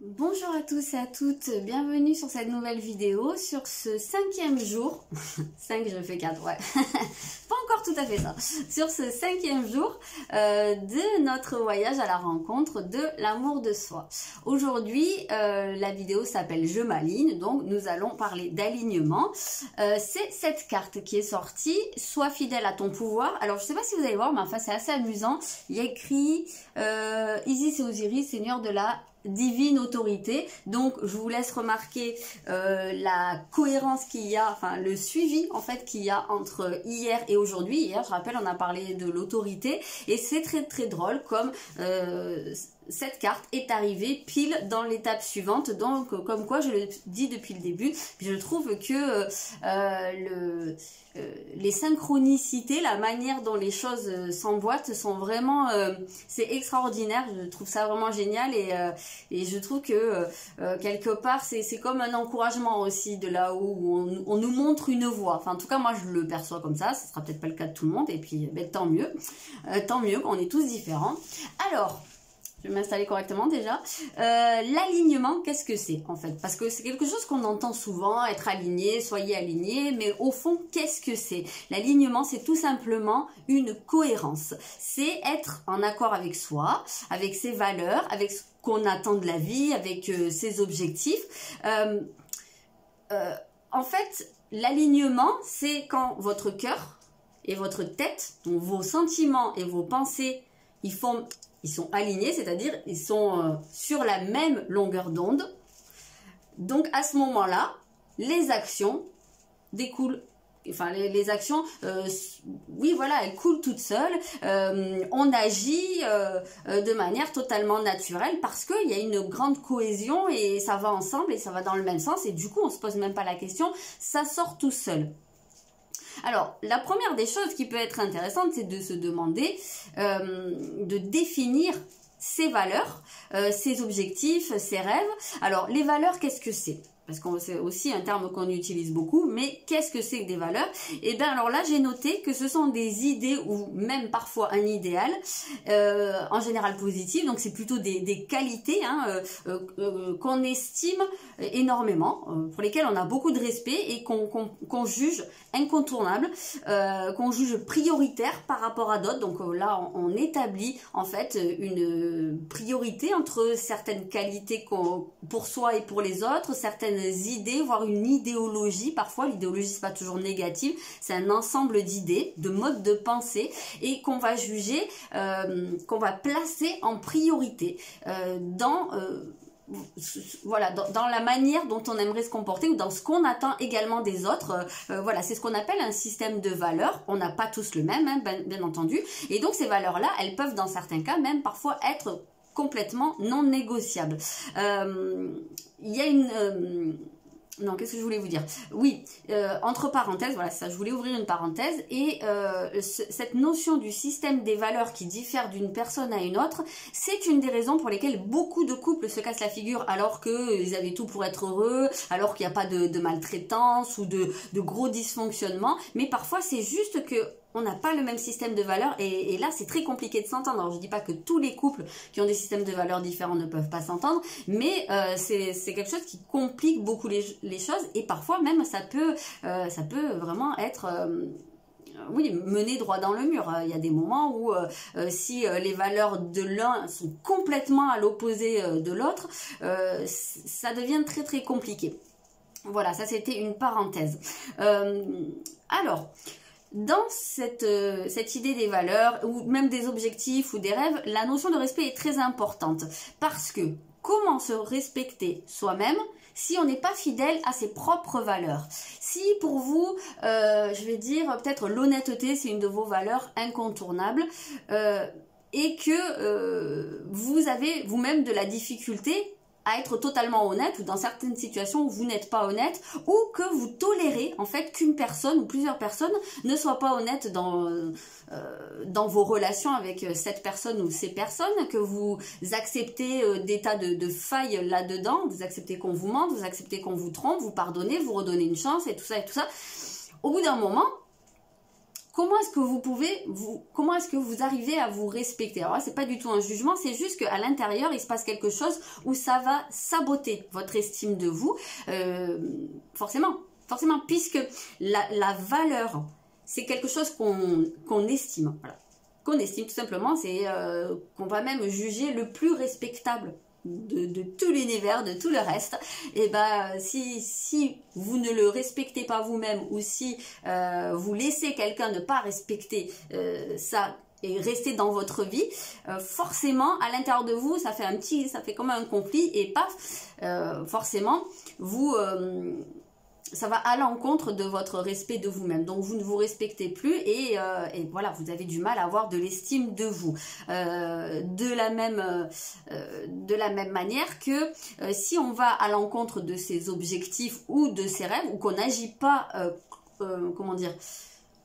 Bonjour à tous et à toutes, bienvenue sur cette nouvelle vidéo, sur ce 5e jour, 5 je fais 4, ouais, pas encore tout à fait ça, sur ce 5e jour de notre voyage à la rencontre de l'amour de soi. Aujourd'hui, la vidéo s'appelle Je m'aligne, donc nous allons parler d'alignement. C'est cette carte qui est sortie, sois fidèle à ton pouvoir. Alors je sais pas si vous allez voir, mais enfin c'est assez amusant, il y a écrit Isis et Osiris, seigneur de la divine autorité. Donc je vous laisse remarquer la cohérence qu'il y a, enfin le suivi en fait qu'il y a entre hier et aujourd'hui. Hier, je rappelle, on a parlé de l'autorité et c'est très drôle comme cette carte est arrivée pile dans l'étape suivante. Donc comme quoi, je le dis depuis le début, je trouve que les synchronicités, la manière dont les choses s'emboîtent sont vraiment, c'est extraordinaire. Je trouve ça vraiment génial et je trouve que quelque part c'est comme un encouragement aussi, de là où on nous montre une voie. Enfin en tout cas moi je le perçois comme ça. Ce sera peut-être pas le cas de tout le monde et puis ben, tant mieux qu'on est tous différents. Alors je vais m'installer correctement déjà. L'alignement, qu'est-ce que c'est en fait? Parce que c'est quelque chose qu'on entend souvent, être aligné, soyez aligné, mais au fond, qu'est-ce que c'est? L'alignement, c'est tout simplement une cohérence. C'est être en accord avec soi, avec ses valeurs, avec ce qu'on attend de la vie, avec ses objectifs. En fait, l'alignement, c'est quand votre cœur et votre tête, donc vos sentiments et vos pensées, ils sont alignés, c'est-à-dire ils sont sur la même longueur d'onde. Donc à ce moment-là, les actions découlent. Enfin, les actions, oui, voilà, elles coulent toutes seules. On agit de manière totalement naturelle parce qu'il y a une grande cohésion et ça va ensemble et ça va dans le même sens. Et du coup, on ne se pose même pas la question, ça sort tout seul. Alors, la première des choses qui peut être intéressante, c'est de se demander, de définir ses valeurs, ses objectifs, ses rêves. Alors, les valeurs, qu'est-ce que c'est? Parce que c'est aussi un terme qu'on utilise beaucoup, mais qu'est-ce que c'est que des valeurs? Et bien alors là, j'ai noté que ce sont des idées ou même parfois un idéal, en général positif, donc c'est plutôt des qualités hein, qu'on estime énormément, pour lesquelles on a beaucoup de respect et qu'on juge incontournables, qu'on juge prioritaires par rapport à d'autres. Donc là, on établit en fait une priorité entre certaines qualités pour soi et pour les autres, certaines idées, voire une idéologie. Parfois l'idéologie c'est pas toujours négative, c'est un ensemble d'idées, de modes de pensée et qu'on va juger, qu'on va placer en priorité voilà, dans la manière dont on aimerait se comporter ou dans ce qu'on attend également des autres. Voilà, c'est ce qu'on appelle un système de valeurs. On n'a pas tous le même, hein, bien entendu, et donc ces valeurs là elles peuvent dans certains cas même parfois être complètement non négociable. Il y a une... non, qu'est-ce que je voulais vous dire? Oui, entre parenthèses, voilà, ça, je voulais ouvrir une parenthèse, et cette notion du système des valeurs qui diffère d'une personne à une autre, c'est une des raisons pour lesquelles beaucoup de couples se cassent la figure alors qu'ils avaient tout pour être heureux, alors qu'il n'y a pas de maltraitance ou de gros dysfonctionnements, mais parfois c'est juste que on n'a pas le même système de valeurs et là c'est très compliqué de s'entendre. Alors je dis pas que tous les couples qui ont des systèmes de valeurs différents ne peuvent pas s'entendre, mais c'est quelque chose qui complique beaucoup les choses et parfois même ça peut vraiment être... oui, mener droit dans le mur. Il y a des moments où si les valeurs de l'un sont complètement à l'opposé de l'autre, ça devient très compliqué. Voilà, ça c'était une parenthèse. Alors... dans cette idée des valeurs, ou même des objectifs ou des rêves, la notion de respect est très importante. Parce que comment se respecter soi-même si on n'est pas fidèle à ses propres valeurs? Si pour vous, je vais dire, peut-être l'honnêteté, c'est une de vos valeurs incontournables, et que vous avez vous-même de la difficulté à être totalement honnête, ou dans certaines situations où vous n'êtes pas honnête, ou que vous tolérez en fait qu'une personne ou plusieurs personnes ne soient pas honnêtes dans vos relations avec cette personne ou ces personnes, que vous acceptez des tas de failles là-dedans, vous acceptez qu'on vous mente, vous acceptez qu'on vous trompe, vous pardonnez, vous redonnez une chance et tout ça et tout ça. Au bout d'un moment, comment est-ce que vous pouvez, comment est-ce que vous arrivez à vous respecter? Alors là, c'est pas du tout un jugement, c'est juste qu'à l'intérieur, il se passe quelque chose où ça va saboter votre estime de vous, forcément, puisque la valeur, c'est quelque chose qu'on estime, voilà. Qu'on estime tout simplement, c'est qu'on va même juger le plus respectable de tout l'univers, de tout le reste. Et ben si vous ne le respectez pas vous-même, ou si vous laissez quelqu'un ne pas respecter ça et rester dans votre vie, forcément à l'intérieur de vous ça fait comme un conflit, et paf, forcément vous ça va à l'encontre de votre respect de vous-même. Donc vous ne vous respectez plus, et voilà, vous avez du mal à avoir de l'estime de vous. De la même manière que si on va à l'encontre de ses objectifs ou de ses rêves, ou qu'on n'agit pas, comment dire,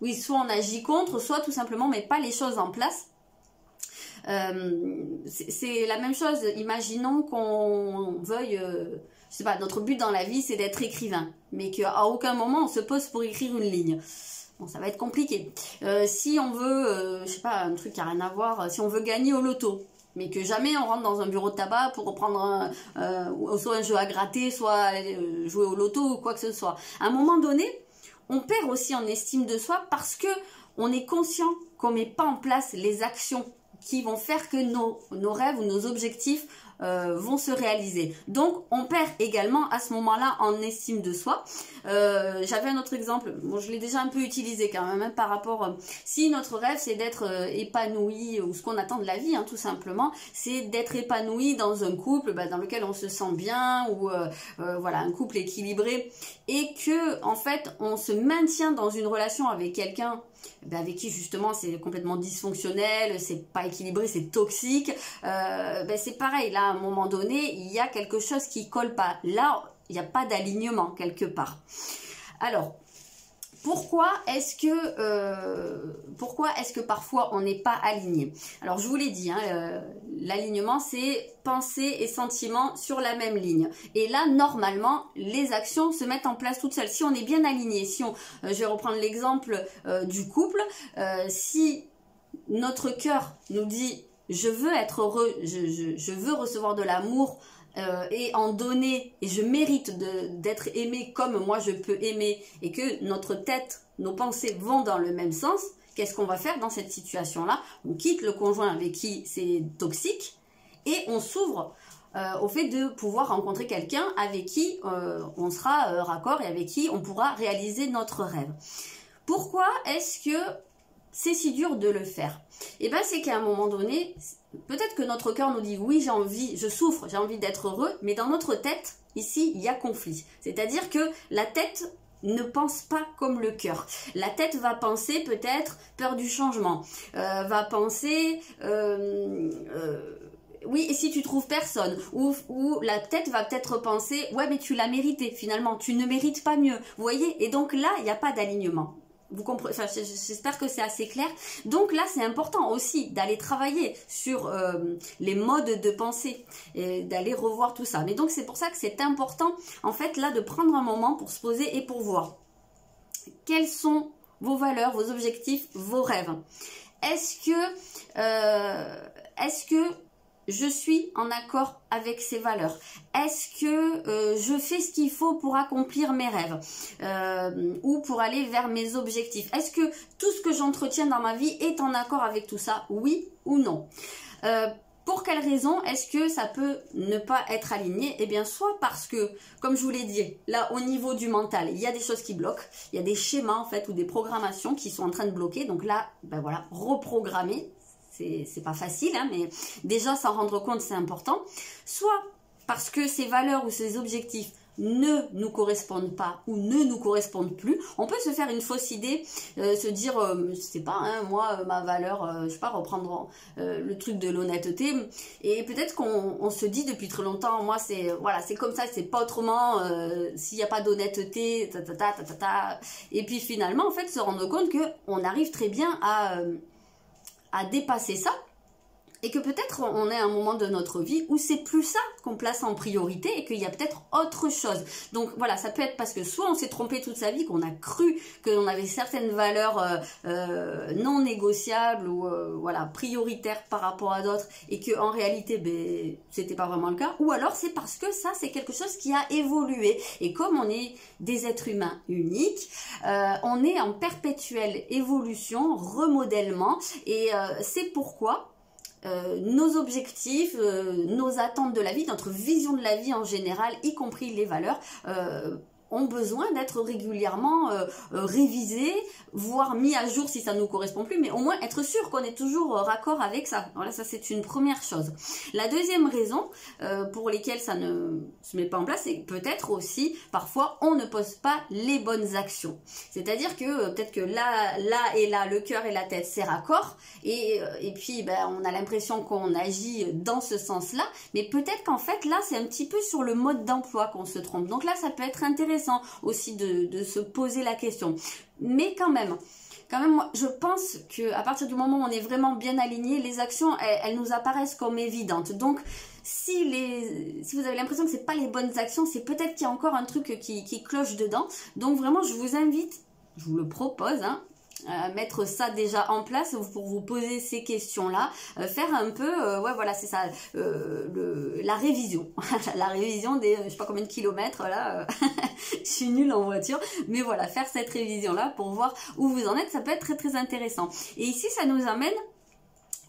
oui, soit on agit contre, soit tout simplement on met pas les choses en place. C'est la même chose. Imaginons qu'on veuille, je sais pas, notre but dans la vie c'est d'être écrivain, mais qu'à aucun moment on se pose pour écrire une ligne. Bon, ça va être compliqué. Si on veut, je sais pas, un truc qui a rien à voir, si on veut gagner au loto, mais que jamais on rentre dans un bureau de tabac pour reprendre soit un jeu à gratter, soit jouer au loto ou quoi que ce soit. À un moment donné, on perd aussi en estime de soi, parce que on est conscient qu'on met pas en place les actions qui vont faire que nos rêves ou nos objectifs vont se réaliser. Donc on perd également à ce moment-là en estime de soi. J'avais un autre exemple, bon, je l'ai déjà un peu utilisé quand même, hein, par rapport, si notre rêve c'est d'être épanoui, ou ce qu'on attend de la vie, hein, tout simplement, c'est d'être épanoui dans un couple dans lequel on se sent bien, ou voilà, un couple équilibré, et que en fait on se maintient dans une relation avec quelqu'un avec qui justement c'est complètement dysfonctionnel, c'est pas équilibré, c'est toxique, c'est pareil, là à un moment donné il y a quelque chose qui colle pas, là il n'y a pas d'alignement quelque part. Alors pourquoi est-ce que parfois on n'est pas aligné? Alors je vous l'ai dit, hein, l'alignement c'est pensée et sentiment sur la même ligne. Et là normalement les actions se mettent en place toutes seules. Si on est bien aligné, si je vais reprendre l'exemple du couple, si notre cœur nous dit je veux être heureux, je veux recevoir de l'amour, et en donner, et je mérite d'être aimé comme moi je peux aimer, et que notre tête, nos pensées vont dans le même sens, qu'est-ce qu'on va faire dans cette situation-là? On quitte le conjoint avec qui c'est toxique, et on s'ouvre au fait de pouvoir rencontrer quelqu'un avec qui on sera raccord, et avec qui on pourra réaliser notre rêve. Pourquoi est-ce que c'est si dur de le faire? Et bien c'est qu'à un moment donné, peut-être que notre cœur nous dit oui, j'ai envie, je souffre, j'ai envie d'être heureux, mais dans notre tête, ici, il y a conflit. C'est-à-dire que la tête ne pense pas comme le cœur. La tête va penser peut-être peur du changement, va penser oui, et si tu trouves personne, ou la tête va peut-être penser ouais mais tu l'as mérité, finalement tu ne mérites pas mieux, vous voyez, et donc là il n'y a pas d'alignement. Vous comprenez, enfin, j'espère que c'est assez clair. Donc là, c'est important aussi d'aller travailler sur les modes de pensée et d'aller revoir tout ça. Mais donc, c'est pour ça que c'est important, en fait, là, de prendre un moment pour se poser et pour voir quelles sont vos valeurs, vos objectifs, vos rêves. Est-ce que je suis en accord avec ces valeurs? Est-ce que je fais ce qu'il faut pour accomplir mes rêves ou pour aller vers mes objectifs? Est-ce que tout ce que j'entretiens dans ma vie est en accord avec tout ça? Oui ou non? Pour quelles raisons est-ce que ça peut ne pas être aligné? Eh bien, soit parce que, comme je vous l'ai dit, là, au niveau du mental, il y a des choses qui bloquent, il y a des schémas, en fait, ou des programmations qui sont en train de bloquer. Donc là, ben voilà, reprogrammer. C'est pas facile, hein, mais déjà s'en rendre compte c'est important. Soit parce que ces valeurs ou ces objectifs ne nous correspondent pas ou ne nous correspondent plus. On peut se faire une fausse idée, se dire je sais pas, hein, moi ma valeur, je sais pas, reprendre le truc de l'honnêteté, et peut-être qu'on se dit depuis très longtemps, moi c'est voilà, c'est comme ça, c'est pas autrement, s'il n'y a pas d'honnêteté, et puis finalement en fait se rendre compte que on arrive très bien à dépasser ça, Et que peut-être on est à un moment de notre vie où c'est plus ça qu'on place en priorité et qu'il y a peut-être autre chose. Donc voilà, ça peut être parce que soit on s'est trompé toute sa vie, qu'on a cru qu'on avait certaines valeurs non négociables ou voilà, prioritaires par rapport à d'autres et que en réalité ben, c'était pas vraiment le cas. Ou alors c'est parce que ça c'est quelque chose qui a évolué. Et comme on est des êtres humains uniques, on est en perpétuelle évolution, remodèlement et c'est pourquoi nos objectifs, nos attentes de la vie, notre vision de la vie en général, y compris les valeurs, ont besoin d'être régulièrement révisés, voire mis à jour si ça ne nous correspond plus, mais au moins être sûr qu'on est toujours raccord avec ça. Voilà, ça c'est une première chose. La deuxième raison pour lesquelles ça ne se met pas en place, c'est peut-être aussi, parfois, on ne pose pas les bonnes actions. C'est-à-dire que peut-être que là et là, le cœur et la tête, c'est raccord, et puis ben, on a l'impression qu'on agit dans ce sens-là, mais peut-être qu'en fait, là, c'est un petit peu sur le mode d'emploi qu'on se trompe. Donc là, ça peut être intéressant aussi de se poser la question. Mais quand même, moi, je pense qu'à partir du moment où on est vraiment bien aligné, les actions, elles nous apparaissent comme évidentes. Donc, si vous avez l'impression que c'est pas les bonnes actions, c'est peut-être qu'il y a encore un truc qui cloche dedans. Donc vraiment, je vous invite, je vous le propose, hein, mettre ça déjà en place pour vous poser ces questions-là, faire un peu, ouais voilà c'est ça, la révision, la révision des je sais pas combien de kilomètres là, je suis nulle en voiture, mais voilà, faire cette révision-là pour voir où vous en êtes, ça peut être très très intéressant. Et ici ça nous amène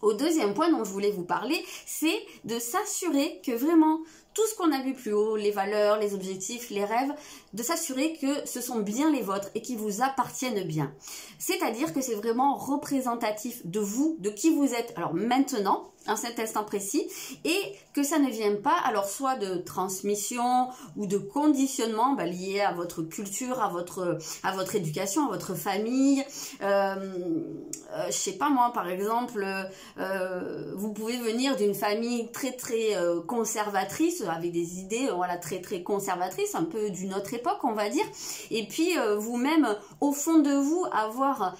au deuxième point dont je voulais vous parler, c'est de s'assurer que vraiment tout ce qu'on a vu plus haut, les valeurs, les objectifs, les rêves, de s'assurer que ce sont bien les vôtres et qu'ils vous appartiennent bien. C'est-à-dire que c'est vraiment représentatif de vous, de qui vous êtes, alors maintenant, à cet instant précis, et que ça ne vient pas, alors soit de transmission ou de conditionnement lié à votre culture, à votre éducation, à votre famille. Je sais pas moi, par exemple, vous pouvez venir d'une famille très très conservatrice, avec des idées voilà très très conservatrices, un peu d'une autre époque on va dire, et puis vous-même au fond de vous avoir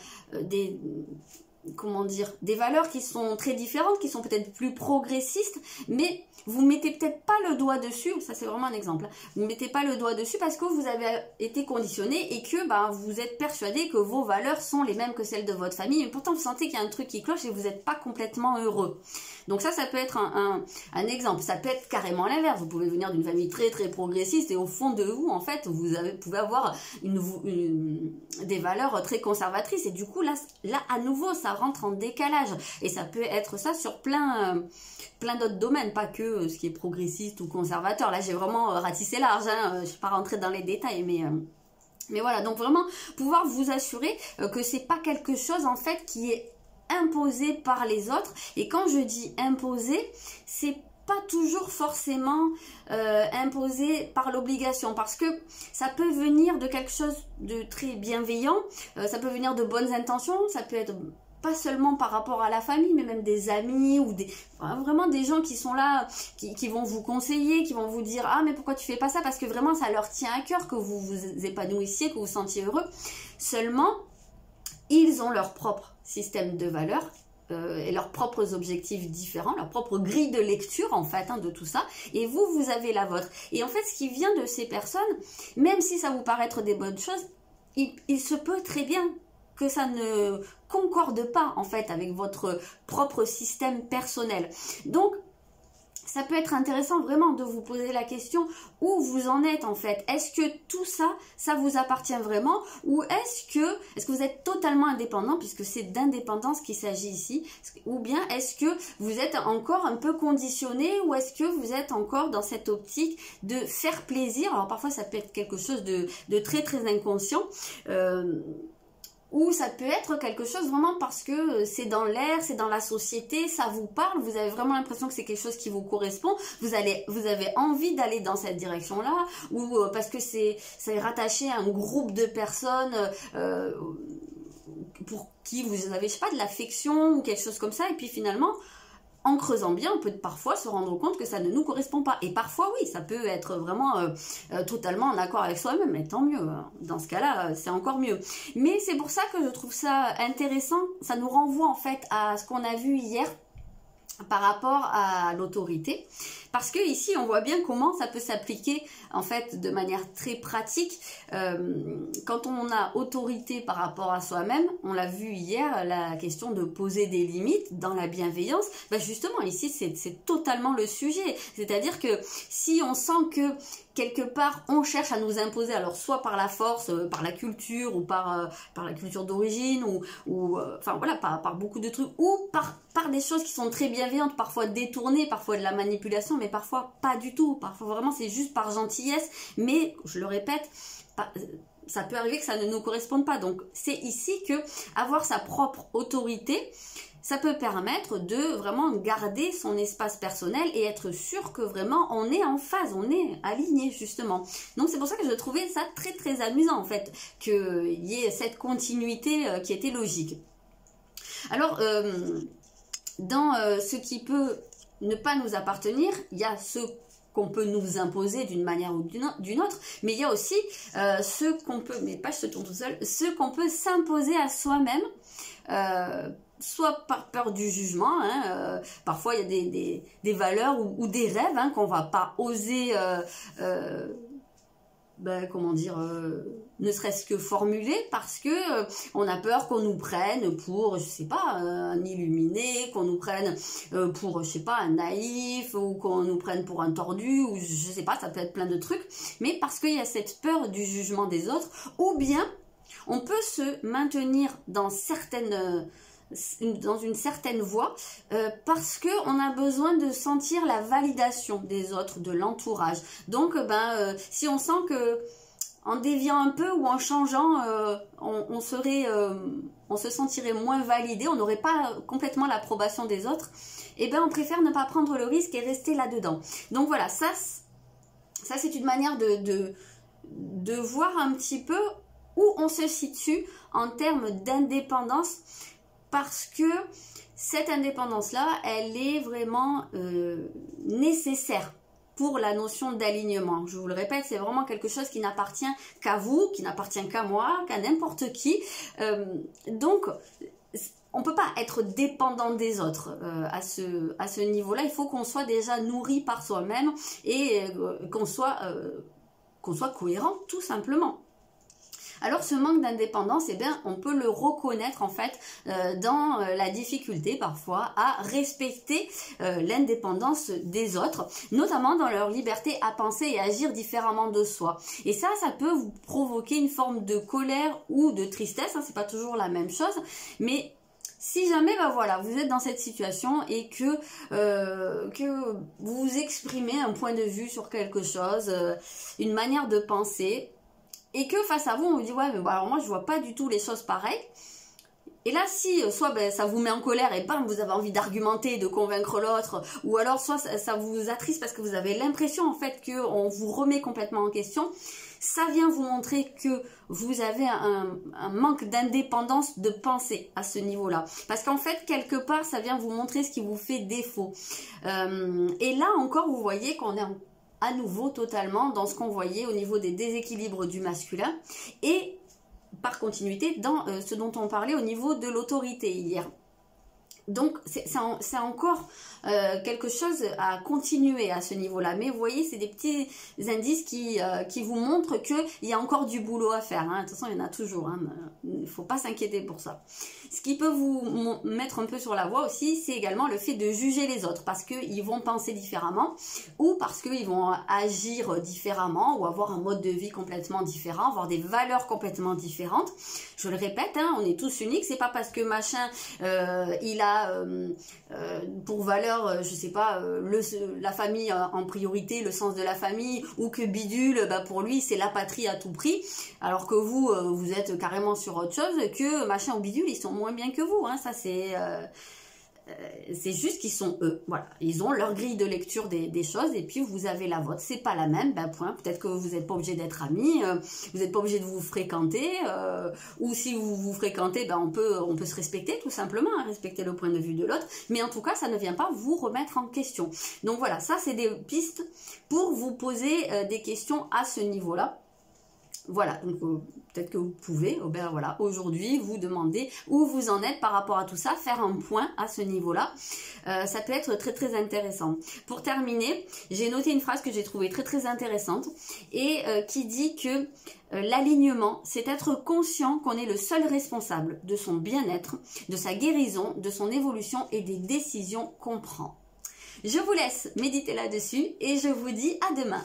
comment dire, des valeurs qui sont très différentes, qui sont peut-être plus progressistes, mais vous mettez peut-être pas le doigt dessus, ça c'est vraiment un exemple, vous mettez pas le doigt dessus parce que vous avez été conditionné et que vous êtes persuadé que vos valeurs sont les mêmes que celles de votre famille, mais pourtant vous sentez qu'il y a un truc qui cloche et vous n'êtes pas complètement heureux. Donc ça peut être un exemple, ça peut être carrément l'inverse, vous pouvez venir d'une famille très très progressiste et au fond de vous, en fait, vous pouvez avoir des valeurs très conservatrices et du coup là à nouveau ça rentre en décalage et ça peut être ça sur plein d'autres domaines, pas que ce qui est progressiste ou conservateur. Là j'ai vraiment ratissé large, hein, je ne suis pas rentrée dans les détails, mais voilà, donc vraiment pouvoir vous assurer que c'est pas quelque chose en fait qui est imposé par les autres. Et quand je dis imposé, c'est pas toujours forcément imposé par l'obligation, parce que ça peut venir de quelque chose de très bienveillant, ça peut venir de bonnes intentions, ça peut être pas seulement par rapport à la famille, mais même des amis ou vraiment des gens qui sont là, qui vont vous conseiller, qui vont vous dire « Ah, mais pourquoi tu fais pas ça ?» Parce que vraiment, ça leur tient à cœur que vous vous épanouissiez, que vous vous sentiez heureux. Seulement, ils ont leur propre système de valeurs et leurs propres objectifs différents, leur propre grille de lecture en fait de tout ça, et vous avez la vôtre. Et en fait, ce qui vient de ces personnes, même si ça vous paraît être des bonnes choses, il se peut très bien que ça ne concorde pas en fait avec votre propre système personnel. Donc ça peut être intéressant vraiment de vous poser la question où vous en êtes en fait. Est-ce que tout ça, ça vous appartient vraiment, ou est-ce que vous êtes totalement indépendant, puisque c'est d'indépendance qu'il s'agit ici, ou bien est-ce que vous êtes encore un peu conditionné, ou est-ce que vous êtes encore dans cette optique de faire plaisir. Alors parfois ça peut être quelque chose de très très inconscient, ou ça peut être quelque chose vraiment parce que c'est dans l'air, c'est dans la société, ça vous parle, vous avez vraiment l'impression que c'est quelque chose qui vous correspond, vous avez envie d'aller dans cette direction-là, ou parce que c'est rattaché à un groupe de personnes pour qui vous avez, je sais pas, de l'affection ou quelque chose comme ça, et puis finalement, en creusant bien, on peut parfois se rendre compte que ça ne nous correspond pas. Et parfois, oui, ça peut être vraiment totalement en accord avec soi-même, mais tant mieux. Dans ce cas-là, c'est encore mieux. Mais c'est pour ça que je trouve ça intéressant. Ça nous renvoie en fait à ce qu'on a vu hier, par rapport à l'autorité, parce que ici on voit bien comment ça peut s'appliquer en fait de manière très pratique. Quand on a autorité par rapport à soi-même, on l'a vu hier, la question de poser des limites dans la bienveillance, ben justement ici c'est totalement le sujet, c'est-à-dire que si on sent que quelque part on cherche à nous imposer, alors soit par la force, par la culture ou par la culture d'origine ou enfin voilà, par beaucoup de trucs, ou par des choses qui sont très bienveillantes, parfois détournées, parfois de la manipulation, mais parfois pas du tout, parfois vraiment c'est juste par gentillesse, mais je le répète, ça peut arriver que ça ne nous corresponde pas. Donc c'est ici que avoir sa propre autorité, ça peut permettre de vraiment garder son espace personnel et être sûr que vraiment on est en phase, on est aligné justement. Donc c'est pour ça que je trouvais ça très très amusant en fait, qu'il y ait cette continuité qui était logique. Alors dans ce qui peut ne pas nous appartenir, il y a ce qu'on peut nous imposer d'une manière ou d'une autre, mais il y a aussi ce qu'on peut, mes pages se tournent tout seul, ce qu'on peut s'imposer à soi-même, soit par peur du jugement, parfois il y a des valeurs ou des rêves qu'on va pas oser comment dire, ne serait-ce que formuler parce que on a peur qu'on nous prenne pour, je sais pas, un illuminé, qu'on nous prenne pour, je sais pas, un naïf, ou qu'on nous prenne pour un tordu, ou je sais pas, ça peut être plein de trucs, mais parce qu'il y a cette peur du jugement des autres, ou bien on peut se maintenir dans une certaine voie parce que on a besoin de sentir la validation des autres, de l'entourage. Donc si on sent que en déviant un peu ou en changeant on se sentirait moins validé, on n'aurait pas complètement l'approbation des autres, et on préfère ne pas prendre le risque et rester là-dedans. Donc voilà, ça c'est une manière de voir un petit peu où on se situe en termes d'indépendance, parce que cette indépendance-là, elle est vraiment nécessaire pour la notion d'alignement. Je vous le répète, c'est vraiment quelque chose qui n'appartient qu'à vous, qui n'appartient qu'à moi, qu'à n'importe qui. Donc, on ne peut pas être dépendant des autres à ce niveau-là. Il faut qu'on soit déjà nourri par soi-même et qu'on soit cohérent, tout simplement. Alors ce manque d'indépendance, on peut le reconnaître en fait dans la difficulté parfois à respecter l'indépendance des autres, notamment dans leur liberté à penser et agir différemment de soi. Et ça peut vous provoquer une forme de colère ou de tristesse, c'est pas toujours la même chose, mais si jamais vous êtes dans cette situation et que vous exprimez un point de vue sur quelque chose, une manière de penser, et que face à vous on vous dit ouais mais alors moi je vois pas du tout les choses pareilles, et là si soit ça vous met en colère et vous avez envie d'argumenter, de convaincre l'autre, ou alors soit ça vous attriste parce que vous avez l'impression en fait qu'on vous remet complètement en question, ça vient vous montrer que vous avez un manque d'indépendance de pensée à ce niveau-là. Parce qu'en fait, quelque part, ça vient vous montrer ce qui vous fait défaut. Et là encore, vous voyez qu'on est à nouveau totalement dans ce qu'on voyait au niveau des déséquilibres du masculin et par continuité dans ce dont on parlait au niveau de l'autorité hier. Donc c'est encore quelque chose à continuer à ce niveau-là. Mais vous voyez, c'est des petits indices qui vous montrent qu'il y a encore du boulot à faire. De toute façon, il y en a toujours. Il ne faut pas s'inquiéter pour ça. Ce qui peut vous mettre un peu sur la voie aussi, c'est également le fait de juger les autres. Parce qu'ils vont penser différemment, ou parce qu'ils vont agir différemment, ou avoir un mode de vie complètement différent, avoir des valeurs complètement différentes. Je le répète, on est tous uniques. C'est pas parce que machin, il a pour valeur, je sais pas, la famille en priorité, le sens de la famille, ou que bidule, pour lui c'est la patrie à tout prix, alors que vous êtes carrément sur autre chose, que machin ou bidule ils sont moins bien que vous, ça c'est juste qu'ils sont eux, voilà, ils ont leur grille de lecture des choses, et puis vous avez la vôtre, c'est pas la même, point. Peut-être que vous n'êtes pas obligé d'être amis, vous n'êtes pas obligé de vous fréquenter, ou si vous vous fréquentez, on peut se respecter tout simplement, respecter le point de vue de l'autre, mais en tout cas ça ne vient pas vous remettre en question. Donc voilà, ça c'est des pistes pour vous poser des questions à ce niveau-là. Voilà, donc peut-être que vous pouvez, ben voilà, aujourd'hui vous demander où vous en êtes par rapport à tout ça, faire un point à ce niveau-là. Ça peut être très très intéressant. Pour terminer, j'ai noté une phrase que j'ai trouvée très très intéressante et qui dit que l'alignement, c'est être conscient qu'on est le seul responsable de son bien-être, de sa guérison, de son évolution et des décisions qu'on prend. Je vous laisse méditer là-dessus et je vous dis à demain.